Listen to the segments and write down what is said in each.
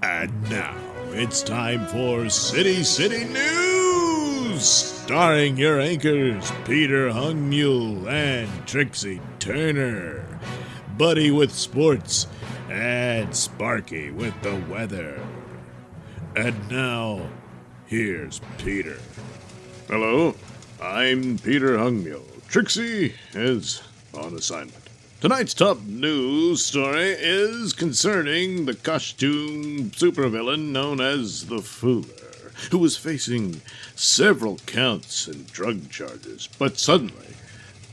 And now, it's time for City News! Starring your anchors, Peter Hungmule and Trixie Turner, Buddy with sports, and Sparky with the weather. And now, here's Peter. Hello, I'm Peter Hungmule. Trixie is on assignment. Tonight's top news story is concerning the costume supervillain known as the Fooler, who was facing several counts and drug charges. But suddenly,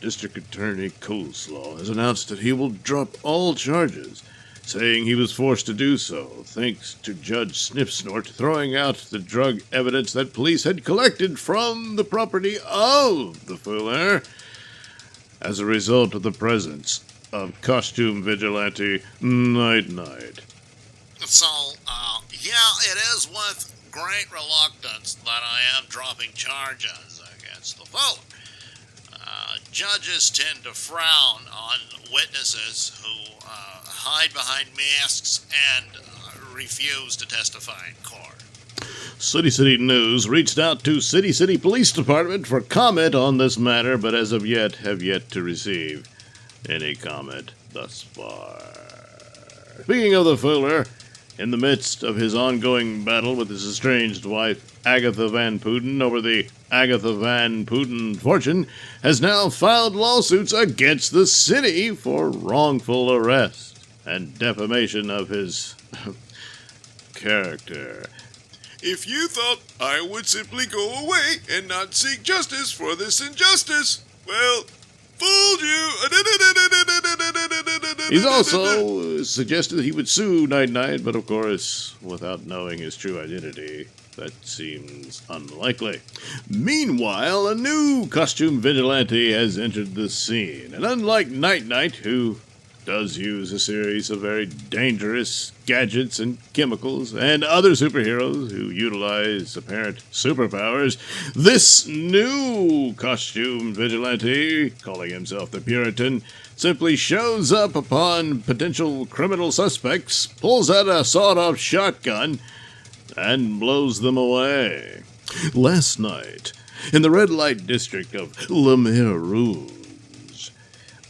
District Attorney Coleslaw has announced that he will drop all charges, saying he was forced to do so thanks to Judge Sniff-Snort throwing out the drug evidence that police had collected from the property of the Fooler as a result of the presence of costume vigilante Night. So, it is with great reluctance that I am dropping charges against the Fooler. Judges tend to frown on witnesses who hide behind masks and refuse to testify in court. City News reached out to City Police Department for comment on this matter, but as of yet have yet to receive any comment thus far. Speaking of the Fooler, in the midst of his ongoing battle with his estranged wife, Agatha Van Pooten, over the Agatha Van Pooten fortune, has now filed lawsuits against the city for wrongful arrest and defamation of his character. If you thought I would simply go away and not seek justice for this injustice, well, fooled you. He's also suggested that he would sue Night, but of course, without knowing his true identity, that seems unlikely. Meanwhile, a new costume vigilante has entered the scene, and unlike Night, who does use a series of very dangerous gadgets and chemicals, and other superheroes who utilize apparent superpowers, this new costume vigilante, calling himself the Puritan, simply shows up upon potential criminal suspects, pulls out a sawed-off shotgun, and blows them away. Last night, in the red light district of Le Rouge,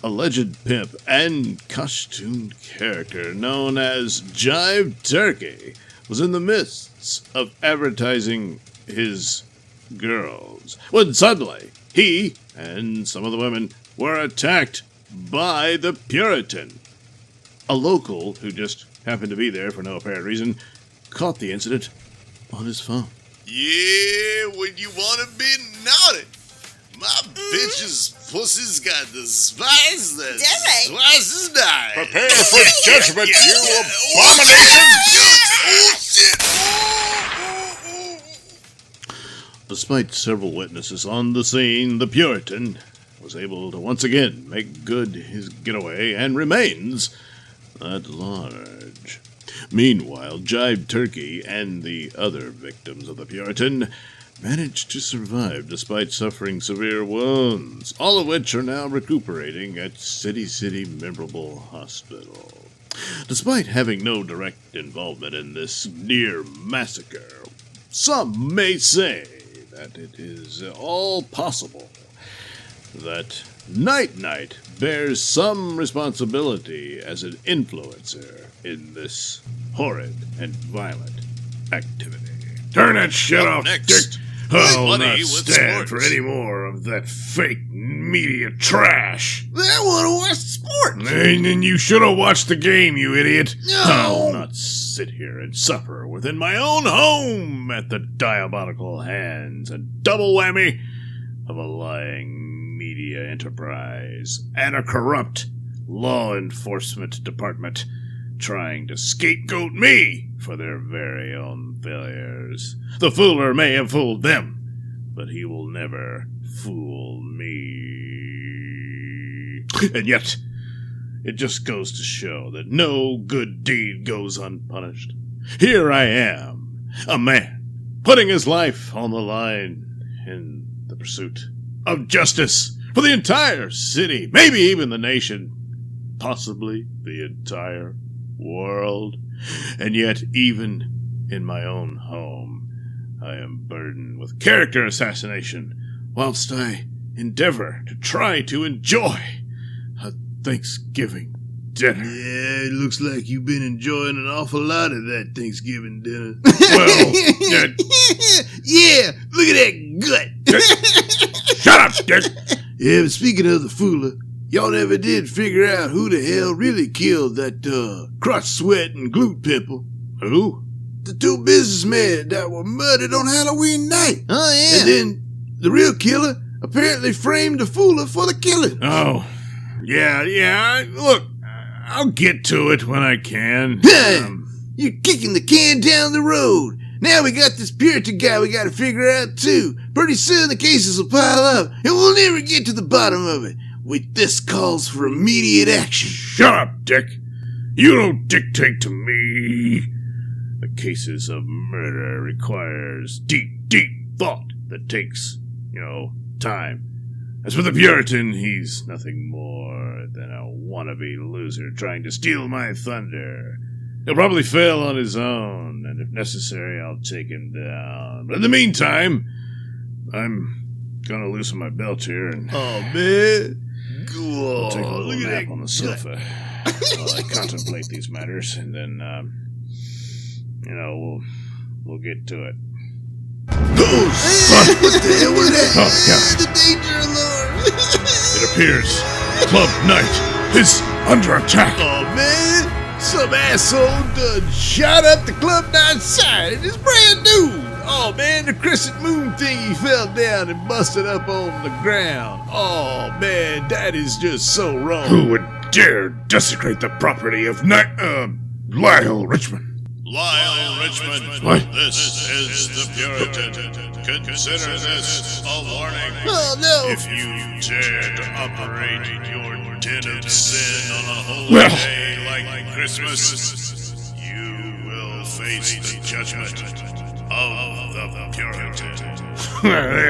alleged pimp and costumed character known as Jive Turkey was in the midst of advertising his girls, when suddenly he and some of the women were attacked by the Puritan. A local, who just happened to be there for no apparent reason, caught the incident on his phone. Yeah, when you want to be naughty. My bitch's pussy's got the spice that's twice as nice. Prepare for judgment, you abomination! Oh, shit! Despite several witnesses on the scene, the Puritan was able to once again make good his getaway and remains at large. Meanwhile, Jive Turkey and the other victims of the Puritan managed to survive despite suffering severe wounds, all of which are now recuperating at City Memorable Hospital. Despite having no direct involvement in this near massacre, some may say that it is all possible that Night bears some responsibility as an influencer in this horrid and violent activity. Turn that shit off, next, Dick! I'll Buddy not with stand sports. for any more of that fake media trash. I want to watch sports. And then you should have watched the game, you idiot. No. I'll not sit here and suffer within my own home at the diabolical hands and double whammy of a lying media enterprise and a corrupt law enforcement department trying to scapegoat me for their very own failures. The Fooler may have fooled them, but he will never fool me. And yet, it just goes to show that no good deed goes unpunished. Here I am, a man, putting his life on the line in the pursuit of justice for the entire city, maybe even the nation, possibly the entire world. And yet, even in my own home, I am burdened with character assassination, whilst I endeavor to try to enjoy a Thanksgiving dinner. Yeah, it looks like you've been enjoying an awful lot of that Thanksgiving dinner. Well, yeah, look at that gut. shut up, Dick! Yeah, but speaking of the Fooler, y'all never did figure out who the hell really killed that crotch sweating glute pimple. Who? The two businessmen that were murdered on Halloween night. Oh, yeah. And then the real killer apparently framed the Fooler for the killing. Oh, yeah, look, I'll get to it when I can. You're kicking the can down the road. Now we got this Puritan guy we gotta figure out too. Pretty soon the cases will pile up, and we'll never get to the bottom of it. This calls for immediate action. Shut up, Dick! You don't dictate to me. The cases of murder requires deep thought that takes, time. As for the Puritan, he's nothing more than a wannabe loser trying to steal my thunder. He'll probably fail on his own, and if necessary, I'll take him down. But in the meantime, I'm gonna loosen my belt here and Oh, man. Go on. take a little Look at nap that on the sofa while I contemplate these matters, and then, we'll get to it. Oh, son! What the hell was that? Oh, God. The danger alarm. It appears Club Night is under attack. Oh, man. Some asshole done shot up the Club Night sign, and it's brand new. Oh, man, the crescent moon thingy fell down and busted up on the ground. Oh, man, that is just so wrong. Who would dare desecrate the property of Lyle Richmond? Lyle Richmond, What? this is the Puritan. Consider this a warning. Oh, no. If you dare to operate your den of sin on a holy Well. day like Christmas, you will face the judgment of the Puritan.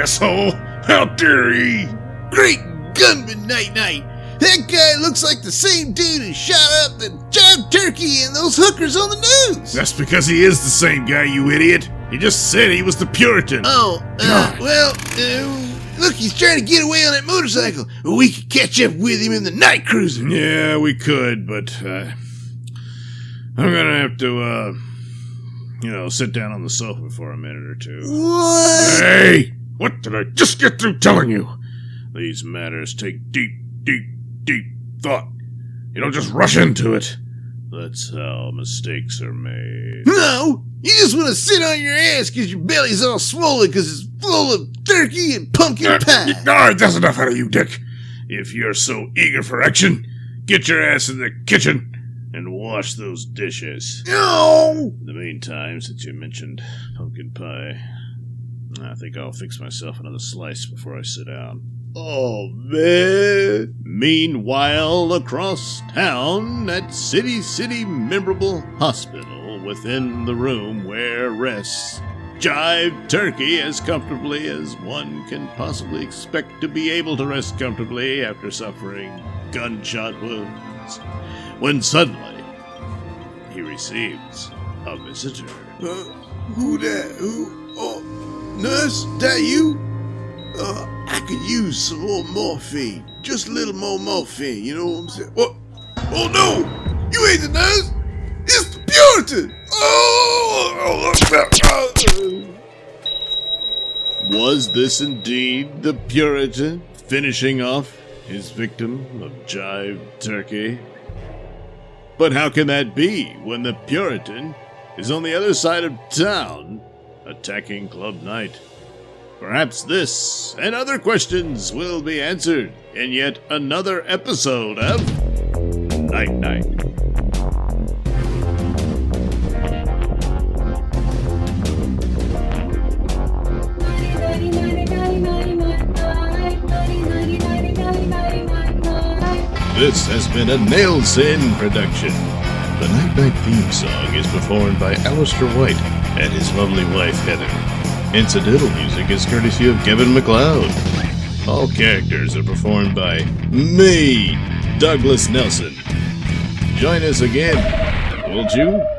Asshole! How dare he! Great gunman night. That guy looks like the same dude who shot up the jive turkey and those hookers on the news. That's because he is the same guy, you idiot. He just said he was the Puritan. Oh, God. look, he's trying to get away on that motorcycle. We could catch up with him in the night cruiser. Yeah, we could, but I'm gonna have to, sit down on the sofa for a minute or two. What? Hey! What did I just get through telling you? These matters take deep thought. You don't just rush into it. That's how mistakes are made. No, you just want to sit on your ass because your belly's all swollen because it's full of turkey and pumpkin pie. Alright, that's enough out of you, Dick. If you're so eager for action, get your ass in the kitchen and wash those dishes. No! In the meantime, since you mentioned pumpkin pie, I think I'll fix myself another slice before I sit down. Oh, man. Meanwhile, across town at City Memorable Hospital, within the room where rests Jive Turkey as comfortably as one can possibly expect to be able to rest comfortably after suffering gunshot wounds, when suddenly he receives a visitor. Who that? Who? Oh, nurse, that you? I could use some more morphine. Just a little more morphine, you know what I'm saying? What? Oh, no! You ain't the nurse! It's the Puritan! Was this indeed the Puritan finishing off his victim of Jive Turkey? But how can that be when the Puritan is on the other side of town attacking Club Night? Perhaps this and other questions will be answered in yet another episode of Night Night. This has been a Nailsin production. The Night Night theme song is performed by Alistair White and his lovely wife Heather. Incidental music is courtesy of Kevin MacLeod. All characters are performed by me, Douglas Nelson. Join us again Told you.